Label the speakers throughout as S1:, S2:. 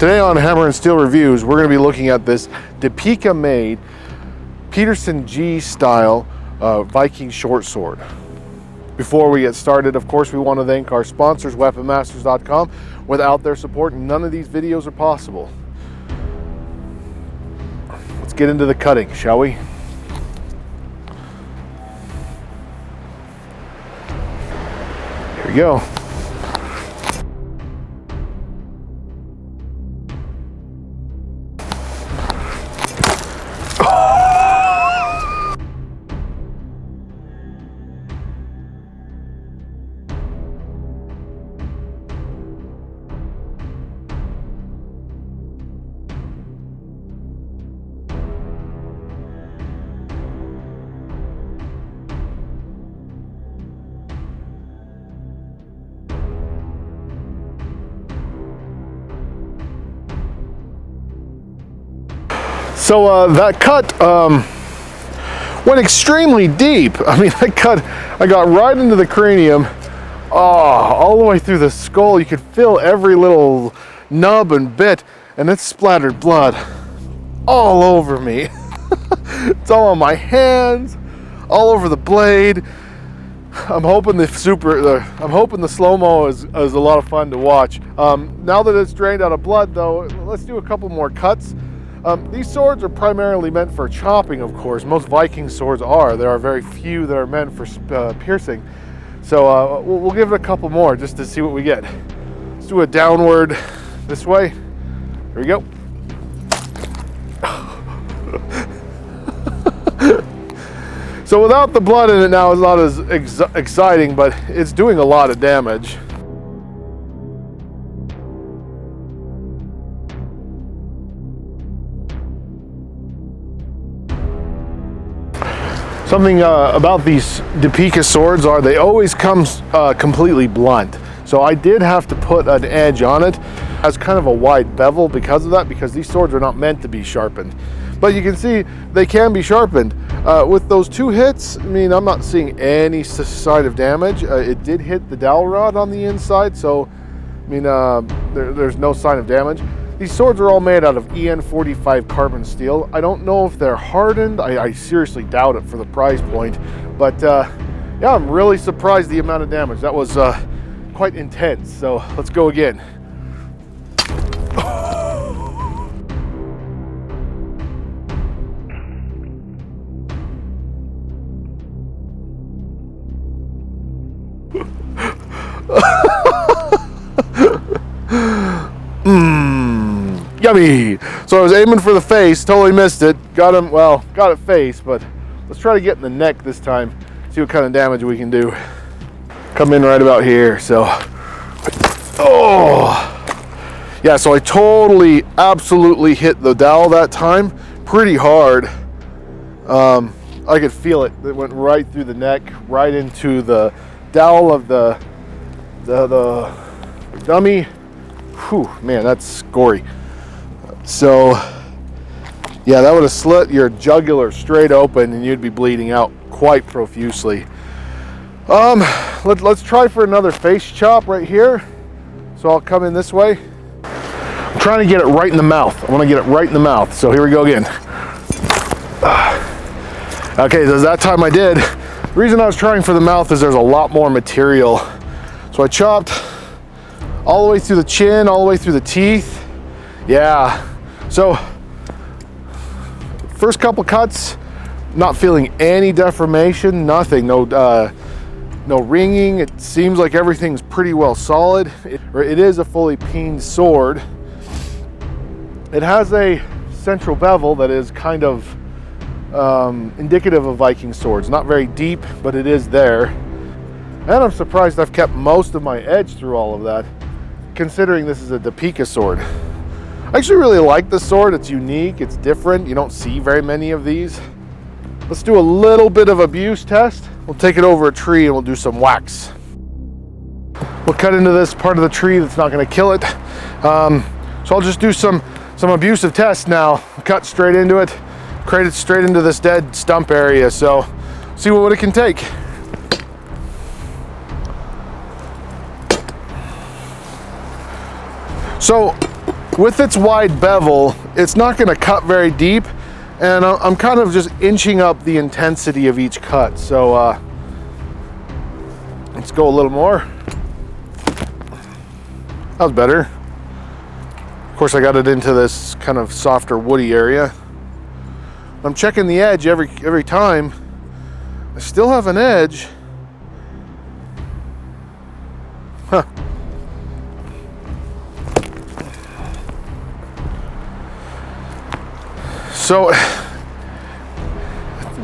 S1: Today on Hammer and Steel Reviews, we're going to be looking at this Deepeeka made Peterson G style Viking short sword. Before we get started, of course, we want to thank our sponsors, weaponmasters.com. Without their support, none of these videos are possible. Let's get into the cutting, shall we? Here we go. So that cut went extremely deep. I mean, I got right into the cranium, all the way through the skull. You could feel every little nub and bit, and it splattered blood all over me. It's all on my hands, all over the blade. I'm hoping the slow-mo is a lot of fun to watch. Now that it's drained out of blood, though, let's do a couple more cuts. These swords are primarily meant for chopping, of course. Most Viking swords are. There are very few that are meant for piercing. So we'll give it a couple more just to see what we get. Let's do a downward this way. Here we go. So without the blood in it now, it's not as exciting, but it's doing a lot of damage. Something about these Deepeeka swords are they always come completely blunt. So I did have to put an edge on it. It has kind of a wide bevel because of that, because these swords are not meant to be sharpened. But you can see they can be sharpened. With those two hits, I mean, I'm not seeing any sign of damage. It did hit the dowel rod on the inside, so I mean, there's no sign of damage. These swords are all made out of EN45 carbon steel. I don't know if they're hardened. I seriously doubt it for the price point. But yeah, I'm really surprised the amount of damage. That was quite intense. So let's go again. Yummy! So I was aiming for the face, totally missed it. Got him, well, got it face, but let's try to get in the neck this time. See what kind of damage we can do. Come in right about here, so. Oh! Yeah, so I totally, absolutely hit the dowel that time. Pretty hard. I could feel it. It went right through the neck, right into the dowel of the dummy. Whew, man, that's gory. So, yeah, that would have slit your jugular straight open and you'd be bleeding out quite profusely. Let's try for another face chop right here. So I'll come in this way. I'm trying to get it right in the mouth. I want to get it right in the mouth. So here we go again. Okay, so that time I did. The reason I was trying for the mouth is there's a lot more material. So I chopped all the way through the chin, all the way through the teeth. Yeah. So, first couple cuts, not feeling any deformation, nothing, no ringing. It seems like everything's pretty well solid. It is a fully peened sword. It has a central bevel that is kind of indicative of Viking swords. Not very deep, but it is there. And I'm surprised I've kept most of my edge through all of that, considering this is a Deepeeka sword. I actually really like this sword. It's unique, it's different. You don't see very many of these. Let's do a little bit of abuse test. We'll take it over a tree and we'll do some wax. We'll cut into this part of the tree that's not going to kill it. So I'll just do some abusive tests now. Cut straight into it, crate it straight into this dead stump area. So see what it can take. So with its wide bevel, it's not going to cut very deep, and I'm kind of just inching up the intensity of each cut. So let's go a little more. That was better. Of course, I got it into this kind of softer woody area. I'm checking the edge every time. I still have an edge. Huh. So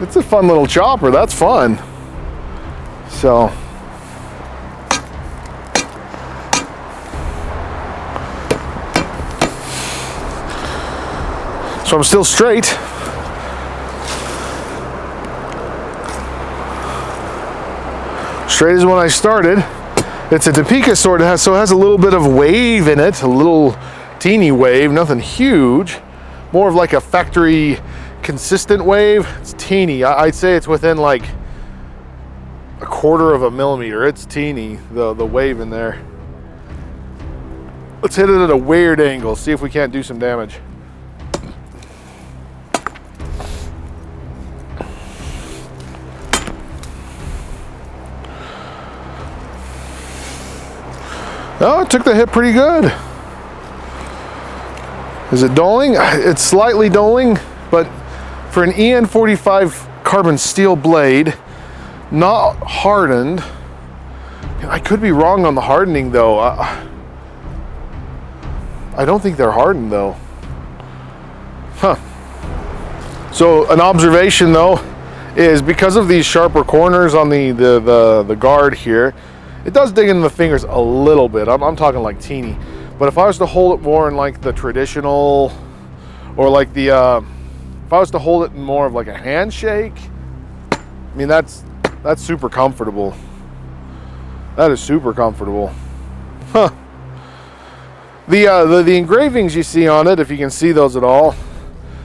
S1: it's a fun little chopper. That's fun. So I'm still straight. Straight as when I started. It's a Deepeeka sword, so it has a little bit of wave in it, a little teeny wave, nothing huge. More of like a factory consistent wave. It's teeny. I'd say it's within like 1/4 of a millimeter. It's teeny, the wave in there. Let's hit it at a weird angle, see if we can't do some damage. Oh, it took the hit pretty good. Is it dulling? It's slightly dulling, but for an EN45 carbon steel blade, not hardened. I could be wrong on the hardening though. I don't think they're hardened though. Huh. So an observation though is because of these sharper corners on the guard here, it does dig into the fingers a little bit. I'm talking like teeny. But if I was to hold it more in like the traditional, or like the, if I was to hold it in more of like a handshake, I mean, that's super comfortable. That is super comfortable. Huh. The engravings you see on it, if you can see those at all,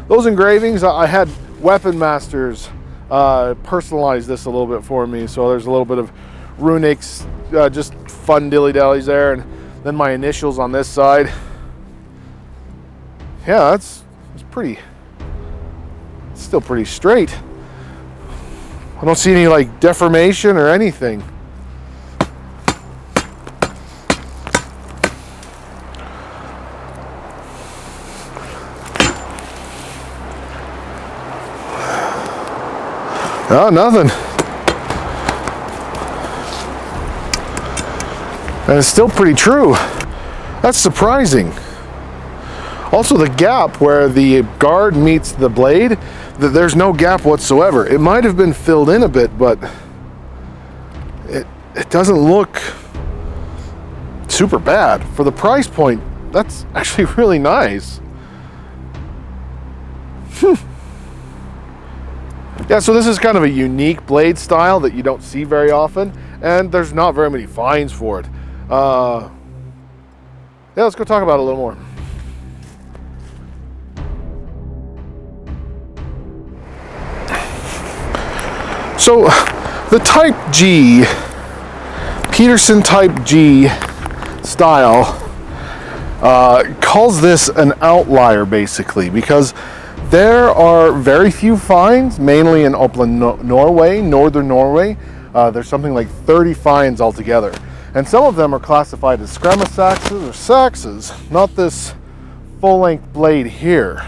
S1: those engravings, I had Weapon Masters personalize this a little bit for me. So there's a little bit of runics, just fun dilly-dallies there, and then my initials on this side. Yeah, it's pretty, it's still pretty straight. I don't see any like deformation or anything. Oh, nothing. And it's still pretty true. That's surprising. Also, the gap where the guard meets the blade, there's no gap whatsoever. It might have been filled in a bit, but it doesn't look super bad. For the price point, that's actually really nice. Yeah, so this is kind of a unique blade style that you don't see very often, and there's not very many finds for it. Yeah, let's go talk about it a little more. So the Type G, Peterson Type G style, calls this an outlier basically, because there are very few finds, mainly in Upland, Norway, northern Norway. There's something like 30 finds altogether. And some of them are classified as scramasaxes or saxes, not this full-length blade here.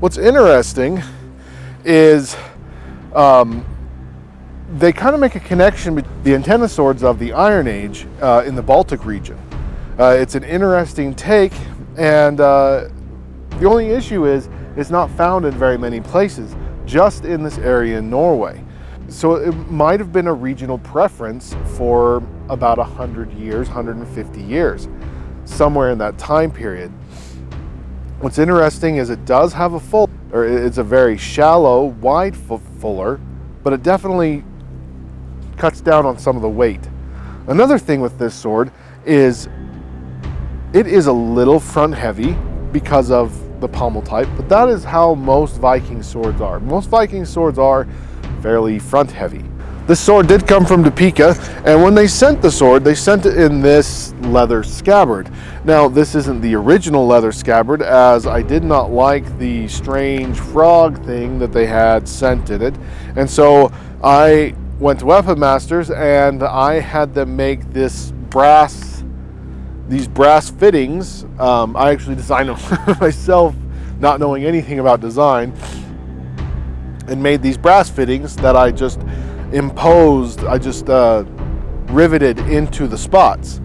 S1: What's interesting is they kind of make a connection between the antenna swords of the Iron Age in the Baltic region. It's an interesting take, and the only issue is it's not found in very many places, just in this area in Norway. So it might have been a regional preference for about 100 years, 150 years, somewhere in that time period. What's interesting is it does have a full, or it's a very shallow, wide fuller, but it definitely cuts down on some of the weight. Another thing with this sword is it is a little front heavy because of the pommel type, but that is how most Viking swords are. Most Viking swords are fairly front heavy. This sword did come from Deepeeka, and when they sent the sword, they sent it in this leather scabbard. Now, this isn't the original leather scabbard, as I did not like the strange frog thing that they had sent in it, and so I went to Weapon Masters and I had them make these brass fittings. I actually designed them myself, not knowing anything about design, and made these brass fittings that I just riveted into the spots.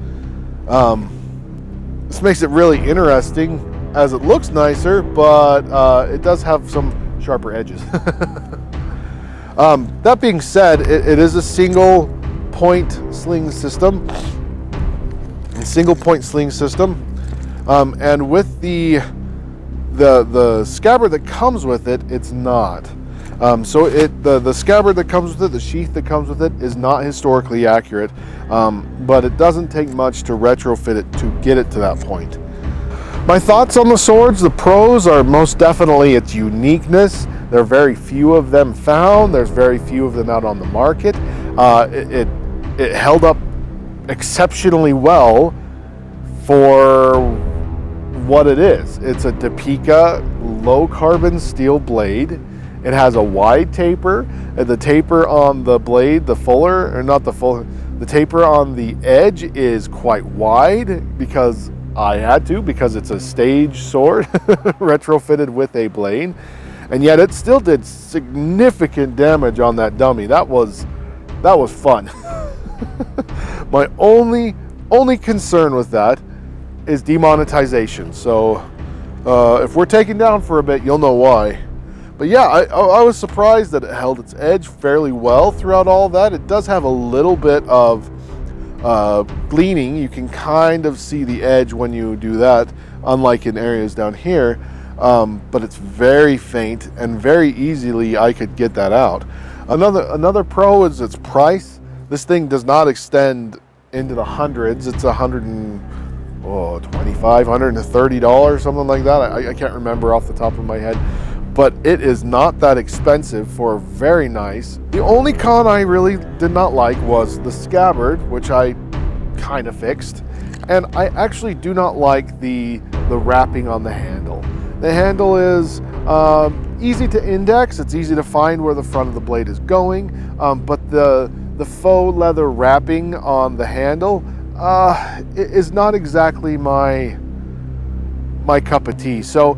S1: This makes it really interesting, as it looks nicer, but it does have some sharper edges. That being said, it is a single point sling system. And with the scabbard that comes with it, it's not. So the scabbard that comes with it, the sheath that comes with it, is not historically accurate, but it doesn't take much to retrofit it to get it to that point. My thoughts on the swords: the pros are most definitely its uniqueness. There are very few of them found. There's very few of them out on the market. It held up exceptionally well for what it is. It's a Deepeeka low carbon steel blade. It has a wide taper. The taper on the blade, the taper on the edge is quite wide because I had to, because it's a stage sword retrofitted with a blade. And yet it still did significant damage on that dummy. That was fun. My only concern with that is demonetization. So if we're taken down for a bit, you'll know why. But yeah, I was surprised that it held its edge fairly well throughout all that. It does have a little bit of gleaning. You can kind of see the edge when you do that, unlike in areas down here. But it's very faint, and very easily I could get that out. Another pro is its price. This thing does not extend into the hundreds. It's $125, $130, something like that. I can't remember off the top of my head, but it is not that expensive for very nice. The only con I really did not like was the scabbard, which I kind of fixed, and I actually do not like the wrapping on the handle. The handle is easy to index. It's easy to find where the front of the blade is going, but the faux leather wrapping on the handle is not exactly my cup of tea. So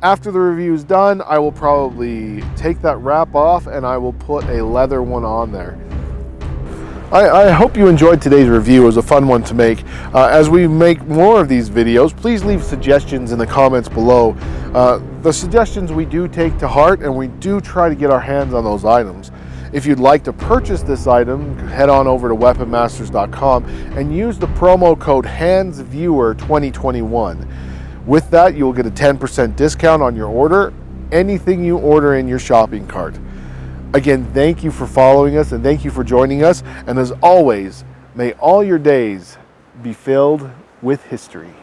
S1: after the review is done, I will probably take that wrap off and I will put a leather one on there. I hope you enjoyed today's review. It was a fun one to make. As we make more of these videos, please leave suggestions in the comments below. The suggestions we do take to heart, and we do try to get our hands on those items. If you'd like to purchase this item, head on over to weaponmasters.com and use the promo code HANDSVIEWER2021. With that, you'll get a 10% discount on your order, anything you order in your shopping cart. Again, thank you for following us, and thank you for joining us. And as always, may all your days be filled with history.